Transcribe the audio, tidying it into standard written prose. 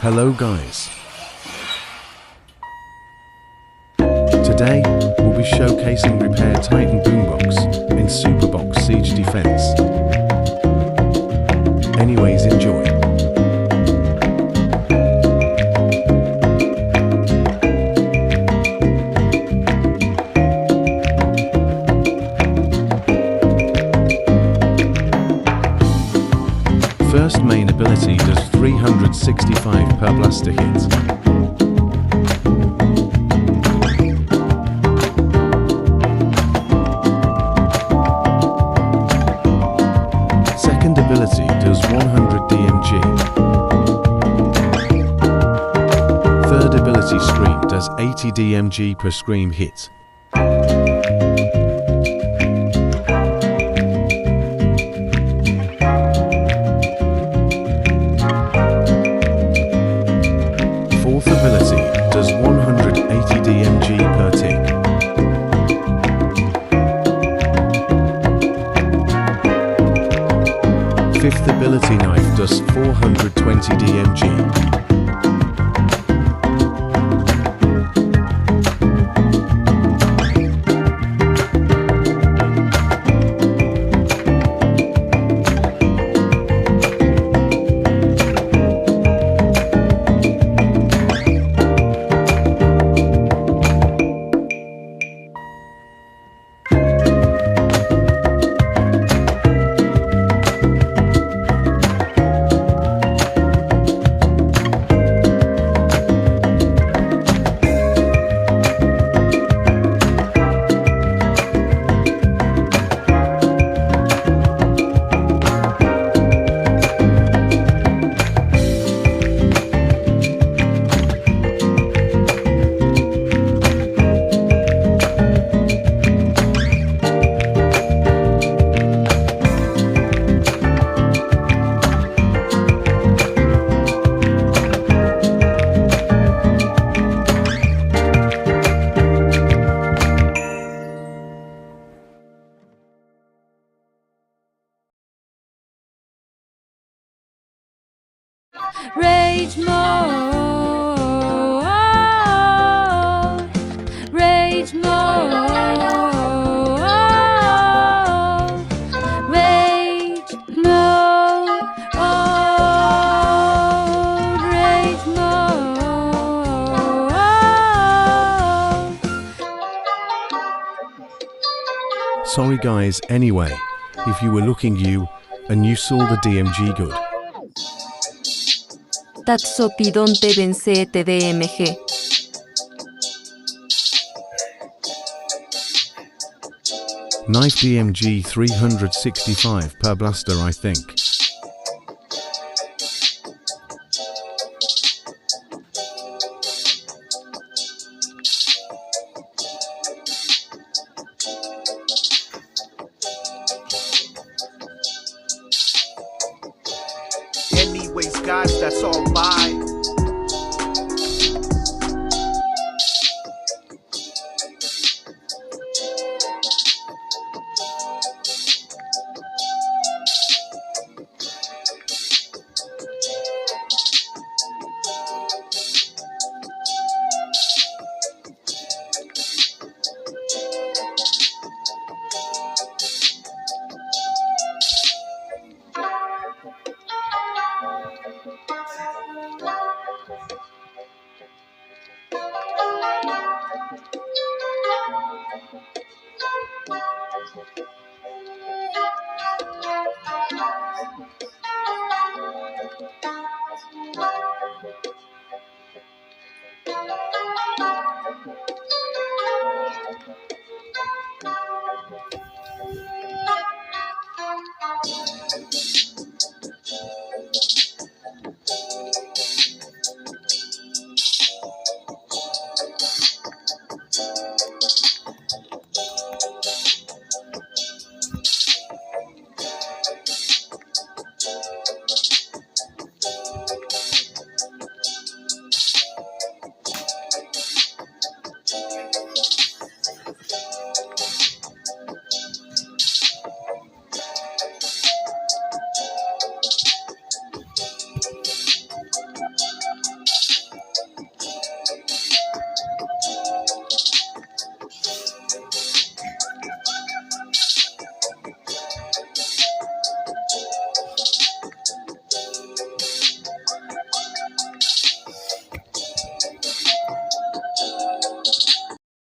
Hello guys. Today, we'll be showcasing Repair Titan boombox in Superbox Siege Defense. Anyways, enjoy. First main ability does 365 per blaster hit. Second ability does 100 DMG. Third ability Scream does 80 DMG per Scream hit. Fourth ability does 180 DMG per tick. Fifth ability Knife does 420 DMG. Rage mode, rage mode, rage mode, rage mode. Sorry guys, anyway, if you were looking and you saw the DMG good. Tatsopidonte vencete DMG. Knife DMG 365 per blaster, I think. Anyways, guys, that's all. Bye.